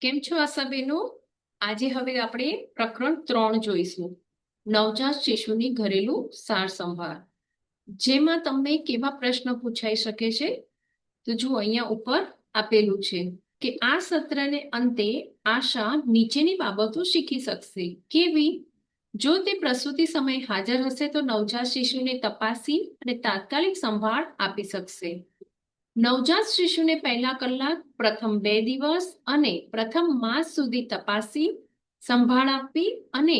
કેમ છો આશાબેનો? આજે હવે આપણે પ્રકરણ 3 જોઈશું. નવજાત શિશુની ઘરેલું સાર સંભાળ. જેમાં તમને કેવા પ્રશ્ન પૂછાઈ શકે છે? તો જુઓ, અહીંયા ઉપર આપેલું છે કે આ સત્રને અંતે આશા નીચેની બાબતો શીખી શકશે. કેવી? જો તે પ્રસૂતિ સમયે હાજર હશે તો નવજાત શિશુને તપાસી અને તાત્કાલિક સંભાળ આપી શકશે. નવજાત શિશુને પહેલા કલાક, પ્રથમ 2 દિવસ અને પ્રથમ માસ સુધી તપાસી સંભાળ આપવી અને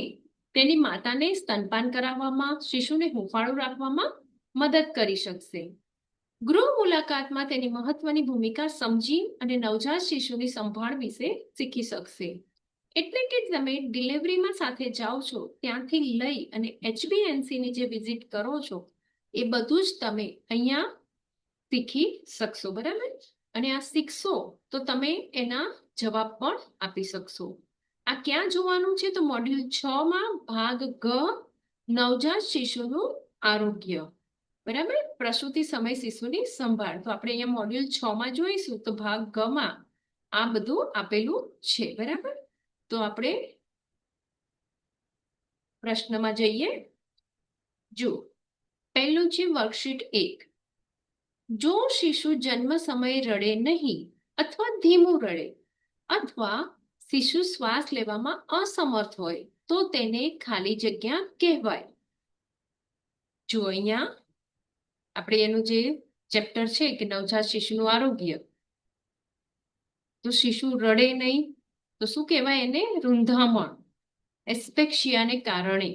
તેની માતાને સ્તનપાન કરાવવામાં, શિશુને હૂંફાળું રાખવામાં મદદ કરી શકશે. ગૃહ મુલાકાતમાં તેની મહત્વની ભૂમિકા સમજી અને નવજાત શિશુની સંભાળ વિશે શીખી શકશે. એટલે કે તમે ડિલિવરીમાં સાથે જાઓ છો ત્યાંથી લઈ અને HbA1c જે વિઝિટ કરો છો એ બધું જ તમે અહીંયા શીખી શકશો. બરાબર? અને આ શીખશો તો તમે એના જવાબ પણ આપી શકશો. આ ક્યાં જોવાનું છે? તો મોડ્યુલ 6 ભાગ ગ, નવજાત શિશુનું આરોગ્ય. બરાબર? પ્રસૂતિ સમય શિશુની સંભાળ. તો આપણે અહીંયા મોડ્યુલ 6 જોઈશું તો ભાગ ગ માં આ બધું આપેલું છે. બરાબર? તો આપણે પ્રશ્નમાં જઈએ. જો પહેલું છે વર્કશીટ 1. જો શિશુ જન્મ સમયે રડે નહીં અથવા ધીમું રડે અથવા શિશુ શ્વાસ લેવામાં અસમર્થ હોય તો તેને ખાલી જગ્યા કહેવાય. જો અહીંયા આપણે એનું જે ચેપ્ટર છે કે નવજાત શિશુનું આરોગ્ય, તો શિશુ રડે નહીં તો શું કહેવાય? એને રૂંધામણ, એસ્પેક્સિયાને કારણે.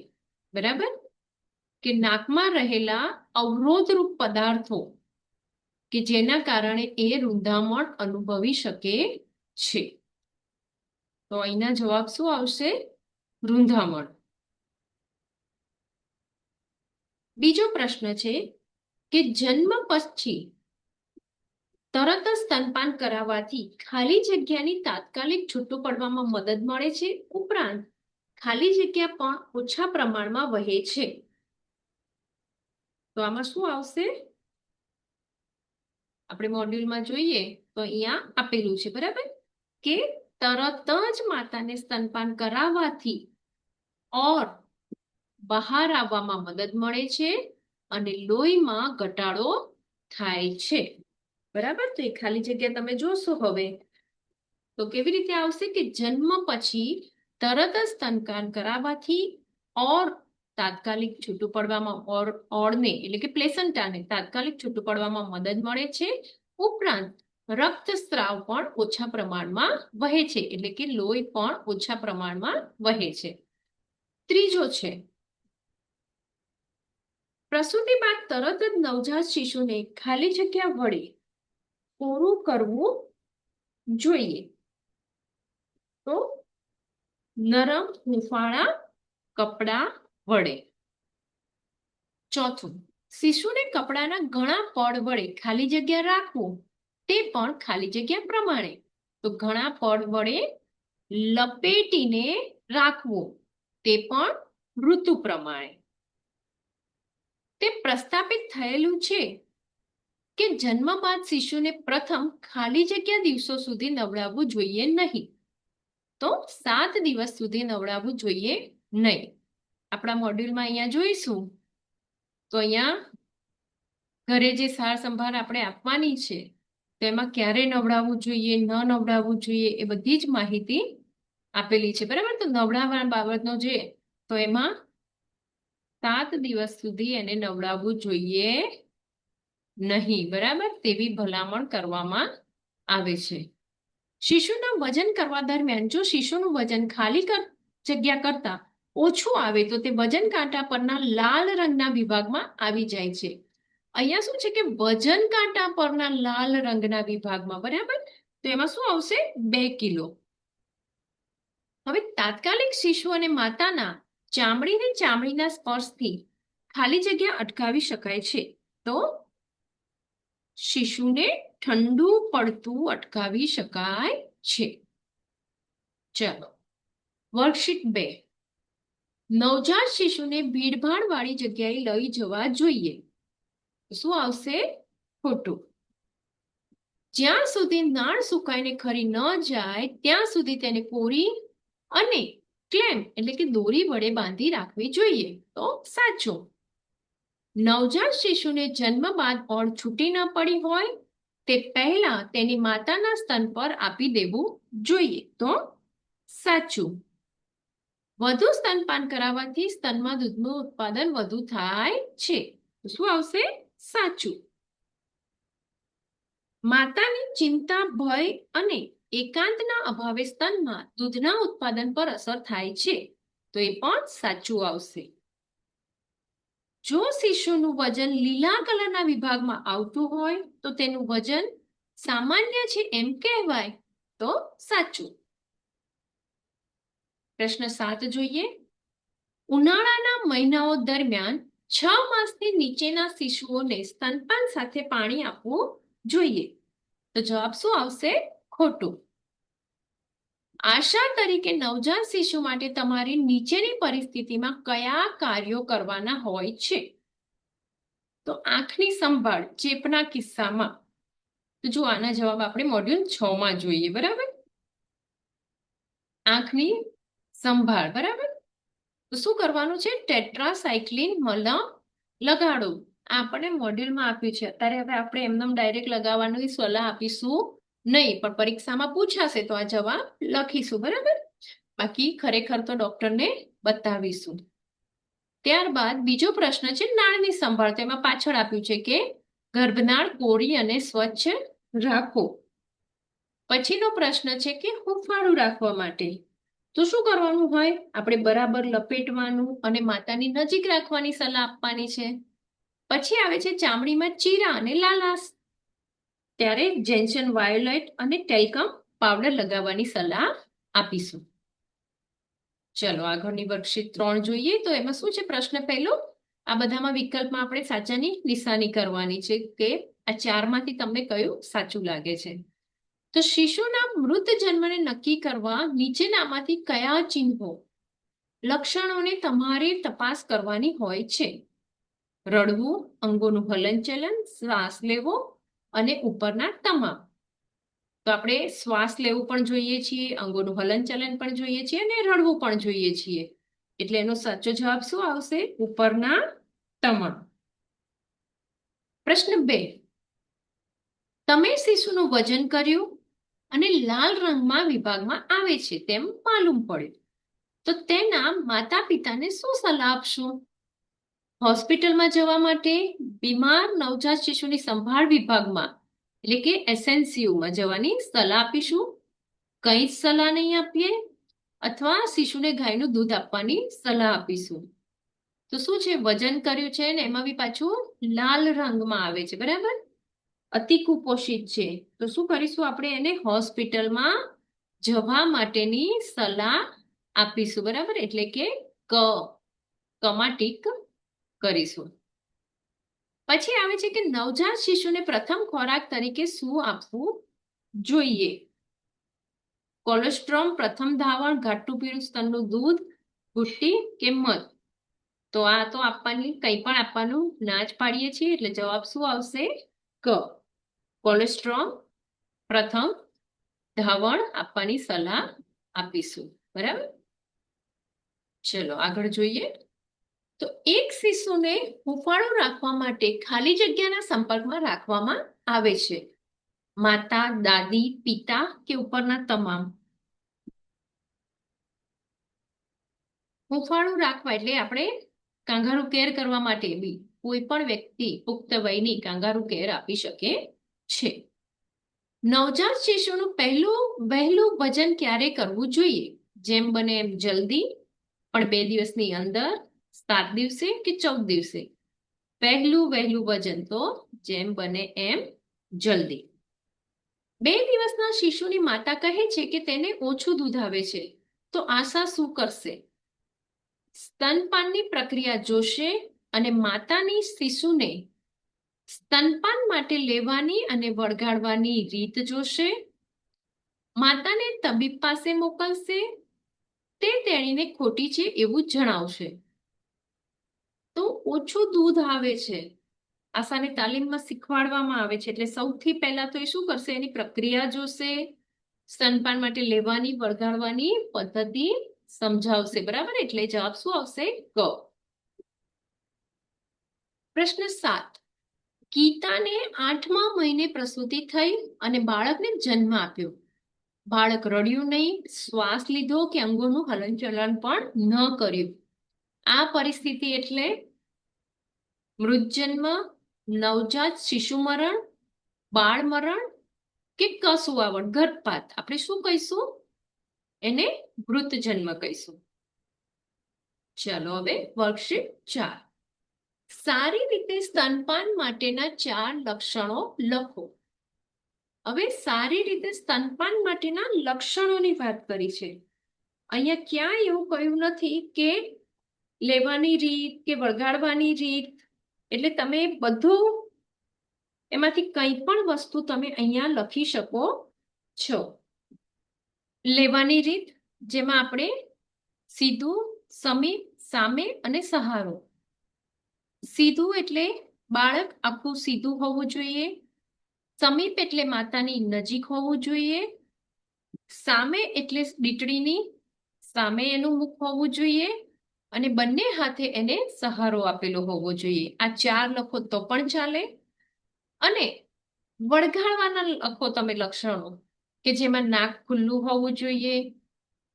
બરાબર? કે નાકમાં રહેલા અવરોધરૂપ પદાર્થો કે જેના કારણે એ રૂંધામણ અનુભવી શકે છે. તો અહીંના જવાબ શું આવશે? રૂંધામણ. બીજો પ્રશ્ન છે કે જન્મ પછી તરત જ સ્તનપાન કરાવવાથી ખાલી જગ્યાની તાત્કાલિક છૂટું પડવામાં મદદ મળે છે, ઉપરાંત ખાલી જગ્યા પણ ઓછા પ્રમાણમાં વહે છે. તો આમાં શું આવશે? આપણે મોડ્યુલમાં જોઈએ તો અહીંયા આપેલું છે. બરાબર? કે તરત જ માતાને સ્તનપાન કરાવવાથી ઓર બહાર આવવામાં મદદ મળે છે અને લોહીમાં ઘટાડો થાય છે. બરાબર? તો એ ખાલી જગ્યા તમે જોશો હવે તો કેવી રીતે આવશે કે જન્મ પછી તરત જ સ્તનપાન કરાવવાથી ઓર તાત્કાલિક છૂટું પડવામાં ઓળને એટલે કે પ્લેસન્ટાને તાત્કાલિક છૂટું પડવામાં મદદ મળે છે, ઉપરાંત રક્તસ્રાવ પણ ઓછા પ્રમાણમાં વહે છે, એટલે કે લોહી પણ ઓછા પ્રમાણમાં વહે છે. ત્રીજો છે પ્રસૂતિ બાદ તરત જ નવજાત શિશુને ખાલી જગ્યા વડે પૂરું કરવું જોઈએ. તો નરમ હૂંફાળા કપડા વડે. ચોથું, શિશુને કપડાના ઘણા પડ વડે ખાલી જગ્યા રાખવું, તે પણ ખાલી જગ્યા પ્રમાણે. તો ઘણા પડ વડે લપેટીને રાખવું, તે પણ ઋતુ પ્રમાણે. તે પ્રસ્થાપિત થયેલું છે કે જન્મ બાદ શિશુને પ્રથમ ખાલી જગ્યા દિવસો સુધી નવડાવવું જોઈએ નહીં. તો 7 દિવસ સુધી નવડાવવું જોઈએ નહીં. આપણા મોડ્યુલમાં અહીંયા જોઈશું તો અહીંયા ઘરે જે સાર સંભાળ આપણે આપવાની છે તેમાં ક્યારે નવડાવવું જોઈએ, ન નવડાવવું જોઈએ, એ બધી જ માહિતી આપેલી છે. બરાબર? તો નવડાવવા બાબતનો જે તો એમાં 7 દિવસ સુધી એને નવડાવવું જોઈએ નહીં. બરાબર? તેવી ભલામણ કરવામાં આવે છે. શિશુના વજન કરવા દરમિયાન જો શિશુનું વજન ખાલી જગ્યા કરતા ઓછું આવે તો તે વજન કાંટા પરના લાલ રંગના વિભાગમાં આવી જાય છે. અહીંયા શું છે કે વજન કાંટા પરના લાલ રંગના વિભાગમાં. બરાબર? તો એમાં શું આવશે? 2 કિલો. હવે તાત્કાલિક શિશુ અને માતાના ચામડીના સ્પર્શથી ખાલી જગ્યા અટકાવી શકાય છે. તો શિશુને ઠંડુ પડતું અટકાવી શકાય છે. ચલો, વર્કશીટ 2. નવજાત શિશુને ભીડભાડ વાળી જગ્યાએ લઈ જવા જોઈએ. શું આવશે? ખોટું. જ્યાં સુધી નાળ સુકાઈને ખરી ન જાય ત્યાં સુધી તેને કોરી અને ક્લેમ એટલે કે દોરી વડે બાંધી રાખવી જોઈએ. તો સાચું. નવજાત શિશુને જન્મ બાદ ઓળ છૂટી ન પડી હોય તે પહેલા તેની માતાના સ્તન પર આપી દેવું જોઈએ. તો સાચું. વધુ સ્તનપાન કરાવવાથી સ્તનમાં દૂધનું ઉત્પાદન વધુ થાય છે. શું આવશે? સાચું. માતાની ચિંતા, ભય અને એકાંતના અભાવે સ્તનમાં દૂધના ઉત્પાદન પર અસર થાય છે. તો એ પણ સાચું આવશે. જો શિશુનું વજન લીલા કલરના વિભાગમાં આવતું હોય તો તેનું વજન સામાન્ય છે એમ કહેવાય. તો સાચું. પ્રશ્ન 7 જોઈએ. ઉનાળાના મહિનાઓ દરમિયાન 6 માસથી નીચેના શિશુઓને સ્તનપાન સાથે પાણી આપવું જોઈએ. તો જવાબ શું આવશે? ખોટું. આશા તરીકે નવજાત શિશુ માટે તમારી નીચેની પરિસ્થિતિમાં કયા કાર્યો કરવાના હોય છે? તો આંખની સંભાળ ચેપના કિસ્સામાં. તો જો આના જવાબ આપણે મોડ્યુલ 6 માં જોઈએ. બરાબર? આંખની સંભાળ. બરાબર? તો શું કરવાનું છે? ટેટ્રાસાયક્લિન મલમ લગાડો. આપણે મોડ્યુલમાં આપ્યું છે. અત્યારે હવે આપણે એમનેમ ડાયરેક્ટ લગાવવાની સલાહ આપીશું નહીં, પણ પરીક્ષામાં પૂછાશે તો આ જવાબ લખીશું. બરાબર? બાકી ખરેખર તો ડોક્ટરને બતાવીશું. ત્યારબાદ બીજો પ્રશ્ન છે નાળની સંભાળ. તેમાં પાછળ આપ્યું છે કે ગર્ભનાળ કોરી અને સ્વચ્છ રાખો. પછીનો પ્રશ્ન છે કે હૂંફાળું રાખવા માટે તો શું કરવાનું હોય? આપણે બરાબર લપેટવાનું અને માતાની નજીક રાખવાની સલાહ આપવાની છે. પછી આવે છે ચામડીમાં ચીરા અને લાલાશ, ત્યારે જેન્સન વાયોલેટ અને ટેલ્કમ પાવડર લગાવવાની સલાહ આપીશું. ચલો આગળની વર્કશીટ 3 જોઈએ. તો એમાં શું છે? પ્રશ્ન પહેલો, આ બધામાં વિકલ્પમાં આપણે સાચાની નિશાની કરવાની છે કે આ 4માંથી તમને કયું સાચું લાગે છે. તો શિશુના મૃત જન્મને નક્કી કરવા નીચેનામાંથી કયા ચિહ્નો, લક્ષણોને તમારે તપાસ કરવાની હોય છે? રડવું, અંગોનું હલનચલન, શ્વાસ લેવો અને ઉપરના તમામ. તો આપણે શ્વાસ લેવું પણ જોઈએ છીએ, અંગોનું હલનચલન પણ જોઈએ છીએ અને રડવું પણ જોઈએ છીએ. એટલે એનો સાચો જવાબ શું આવશે? ઉપરના તમામ. પ્રશ્ન 2, તમે શિશુનું વજન કર્યું અને લાલ રંગમાં વિભાગમાં આવે છે તેમ માલુમ પડ્યું તો તેના માતા પિતાને શું સલાહ આપશો? હોસ્પિટલમાં જવા માટે, બીમાર નવજાત શિશુની સંભાળ વિભાગમાં એટલે કે એસએનસીયુમાં જવાની સલાહ આપીશું, કંઈ જ સલાહ નહીં આપીએ, અથવા શિશુને ગાયનું દૂધ આપવાની સલાહ આપીશું. તો શું છે? વજન કર્યું છે ને એમાં બી પાછું લાલ રંગમાં આવે છે. બરાબર? અતિ કુપોષિત છે તો શું કરીશું? આપણે એને હોસ્પિટલમાં જવા માટેની સલાહ આપીશું. બરાબર? એટલે કે કમાં ટીક કરીશું. પછી આવે છે કે નવજાત શિશુને પ્રથમ ખોરાક તરીકે શું આપવું જોઈએ? કોલેસ્ટ્રોમ, પ્રથમ ધાવણ, ઘાટું પીળું સ્તનનું દૂધ, ગુટ્ટી કે મધ? તો આ તો આપવાની કંઈ પણ આપવાનું ના જ પાડીએ છીએ. એટલે જવાબ શું આવશે? ક. કોલેસ્ટ્રોમ, પ્રથમ ધાવણ આપવાની સલાહ આપીશું. બરાબર? ચલો આગળ જોઈએ. તો એક શિશુને હૂંફાળું રાખવા માટે ખાલી જગ્યાના સંપર્કમાં રાખવામાં આવે છે. માતા, દાદી, પિતા કે ઉપરના તમામ? હૂંફાળું રાખવા એટલે આપણે કાંગારૂ કેર કરવા માટે બી કોઈ પણ વ્યક્તિ પુખ્ત વયની કાંગારૂ કેર આપી શકે છે. નવજાત શિશુનું વહેલું વજન ક્યારે કરવું જોઈએ? જેમ બને એમ જલ્દી, પણ 2 દિવસની અંદર, 7 દિવસે કે 14 દિવસે? વહેલું વજન તો જેમ બને એમ જલ્દી. 2 દિવસના શિશુની માતા કહે છે કે તેને ઓછું દૂધ આવે છે તો આશા શું કરશે? સ્તનપાનની પ્રક્રિયા જોશે અને માતાની શિશુને સ્તનપાન માટે લેવાની અને વળગાડવાની રીત જોશે, માતાને તબીબ પાસે મોકલશે, તે તેણીને ખોટી છે એવું જણાવશે. તો ઓછું દૂધ આવે છે આશાને તાલીમમાં શીખવાડવામાં આવે છે. એટલે સૌથી પહેલા તો એ શું કરશે, એની પ્રક્રિયા જોશે, સ્તનપાન માટે લેવાની વળગાડવાની પદ્ધતિ સમજાવશે. બરાબર, એટલે જવાબ શું આવશે? ક. પ્રશ્ન 7. ગીતાને 8મા મહિને પ્રસૂતિ થઈ અને બાળકને જન્મ આપ્યો. બાળક રડ્યું નહીં, શ્વાસ લીધો કે અંગોનું હલનચલન પણ ન કર્યું. આ પરિસ્થિતિ એટલે મૃતજન્મ, નવજાત શિશુ મરણ, બાળ મરણ કે કસુઆવણ, ગર્ભપાત. આપણે શું કહીશું? એને મૃત જન્મ કહીશું. ચાલો હવે વર્કશીટ 4. સારી રીતે સ્તનપાન માટેના 4 લક્ષણો લખો. હવે સારી રીતે સ્તનપાન માટેના લક્ષણોની વાત કરી છે. અહીંયા ક્યાંય એવું કહ્યું નથી કે લેવાની રીત કે વળગાડવાની રીત. એટલે તમે બધું એમાંથી કંઈ પણ વસ્તુ તમે અહીંયા લખી શકો છો. લેવાની રીત, જેમાં આપણે સીધું, સમીપ, સામે અને સહારો. સીધું એટલે બાળક આખું સીધું હોવું જોઈએ. સમીપ એટલે માતાની નજીક હોવું જોઈએ. સામે એટલે દીકરીની સામે એનું મુખ હોવું જોઈએ અને બંને હાથે એને સહારો આપેલો હોવો જોઈએ. આ 4 લખો તો પણ ચાલે. અને વળગાડવાના લખો તમે લક્ષણો, કે જેમાં નાક ખુલ્લું હોવું જોઈએ,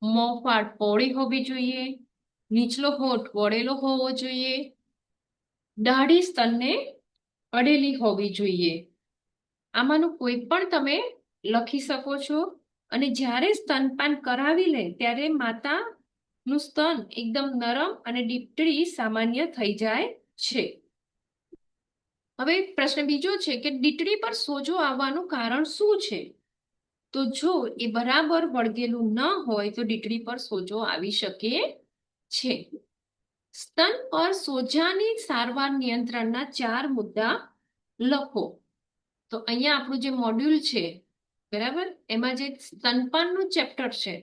મોં ફાડ પહોળી હોવી જોઈએ, નીચલો હોઠ વળેલો હોવો જોઈએ, દાઢી સ્તનને અડેલી હોવી જોઈએ. આમાંનું કોઈ પણ તમે લખી શકો છો. અને જ્યારે સ્તનપાન કરાવી લે ત્યારે માતાનું સ્તન એકદમ નરમ અને દીકરી સામાન્ય થઈ જાય છે. હવે પ્રશ્ન બીજો છે કે દીકરી પર સોજો આવવાનું કારણ શું છે? તો જો એ બરાબર વળગેલું ન હોય તો દીકરી પર સોજો આવી શકે છે. સ્તન પર સોજાની સારવાર નિયંત્રણના 4 મુદ્દા લખો. તો અહીંયા આપણું જે મોડ્યુલ છે, બરાબર, એમાં જે સ્તનપાનનું ચેપ્ટર છે,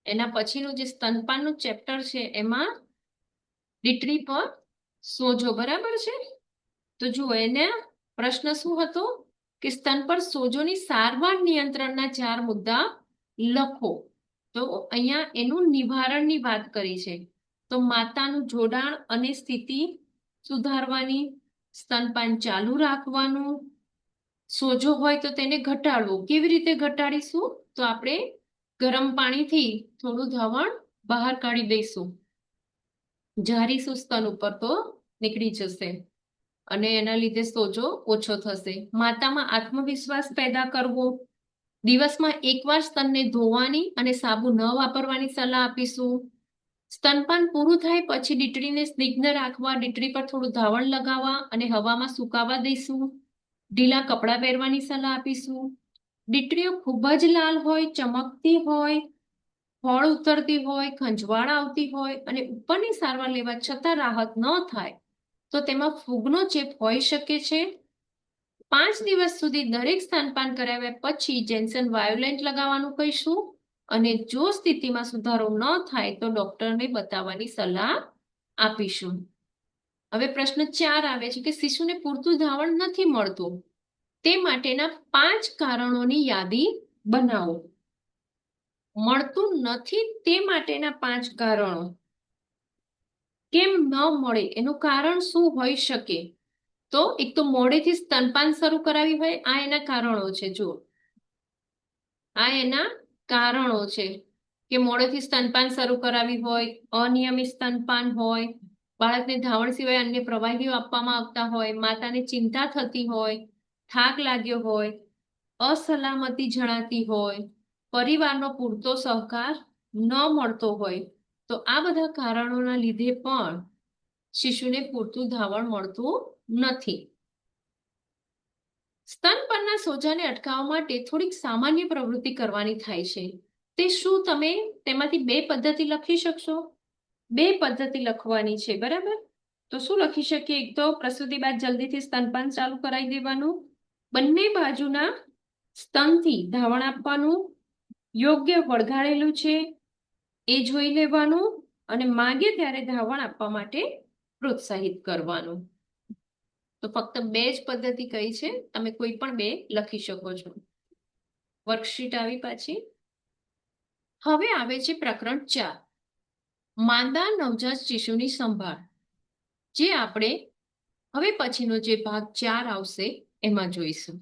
એના પછીનું જે સ્તનપાનનું ચેપ્ટર છે એમાં દીકરી પર સોજો, બરાબર છે. તો જુઓ, એને પ્રશ્ન શું હતો કે સ્તન પર સોજોની સારવાર નિયંત્રણના 4 મુદ્દા લખો. તો અહીંયા એનું નિવારણની વાત કરી છે. તો માતાનું જોડાણ અને સ્થિતિ સુધારવાની, સ્તનપાન ચાલુ રાખવાનું, સોજો હોય તો તેને ઘટાડવો. કેવી રીતે ઘટાડીશું? તો આપણે ગરમ પાણીથી થોડું ધાવણ બહાર કાઢી દઈશું, જારીશું સ્તન ઉપર તો નીકળી જશે અને એના લીધે સોજો ઓછો થશે. માતામાં આત્મવિશ્વાસ પેદા કરવો. દિવસમાં એકવાર સ્તનને ધોવાની અને સાબુ ન વાપરવાની સલાહ આપીશું. સ્તનપાન પૂરું થાય પછી દીકરીને સ્નિગ્ધ રાખવા, દીકરી પર થોડું ધાવણ લગાવવા અને હવામાં સુકાવા દઈશું. ઢીલા કપડાં પહેરવાની સલાહ આપીશું. દીકરીઓ ખૂબ જ લાલ હોય, ચમકતી હોય, ફળ ઉતરતી હોય, ખંજવાળ આવતી હોય અને ઉપરની સારવાર લેવા છતાં રાહત ન થાય તો તેમાં ફૂગનો ચેપ હોઈ શકે છે. 5 દિવસ સુધી દરેક સ્તનપાન કરાવ્યા પછી જેન્સન વાયોલેન્ટ લગાવવાનું કહીશું. અને જો સ્થિતિમાં સુધારો ન થાય તો ડોક્ટરને બતાવવાની સલાહ આપીશું. હવે પ્રશ્ન 4 આવે છે કે શિશુને પૂરતું ધાવણ નથી મળતું, તે માટેના 5 કારણોની યાદી બનાવો. મળતું નથી તે માટેના 5 કારણો. કેમ ન મળે એનું કારણ શું હોઈ શકે? તો એક તો મોડેથી સ્તનપાન શરૂ કરાવી હોય, આ એના કારણો છે. જુઓ, આ એના કારણો છે કે મોડેથી સ્તનપાન શરૂ કરાવી હોય, અનિયમિત સ્તનપાન હોય, બાળકને ધાવણ સિવાય અન્ય પ્રવાહીઓ આપવામાં આવતા હોય, માતાને ચિંતા થતી હોય, થાક લાગ્યો હોય, અસલામતી જણાતી હોય, પરિવારનો પૂરતો સહકાર ન મળતો હોય, તો આ બધા કારણોના લીધે પણ શિશુને પૂરતું ધાવણ મળતું નથી. સ્તન પરના સોજાને અટકાવવા માટે થોડીક સામાન્ય પ્રવૃત્તિ કરવાની થાય છે. તે શું? તમે તેમાંથી 2 પદ્ધતિ લખી શકશો? 2 પદ્ધતિ લખવાની છે, બરાબર. તો શું લખી શકીએ? એક તો પ્રસૂતિ બાદ જલ્દીથી સ્તનપાન ચાલુ કરાવી દેવાનું, બંને બાજુના સ્તનથી ધાવણ આપવાનું, યોગ્ય વળગાડેલું છે એ જોઈ લેવાનું અને માંગે ત્યારે ધાવણ આપવા માટે પ્રોત્સાહિત કરવાનું. તો ફક્ત બે જ પદ્ધતિ કઈ છે, તમે કોઈ પણ બે લખી શકો છો. વર્કશીટ આવી પાછી. હવે આવે છે પ્રકરણ 4, માંદા નવજાત શિશુની સંભાળ, જે આપણે હવે પછીનો જે ભાગ 4 આવશે એમાં જોઈશું.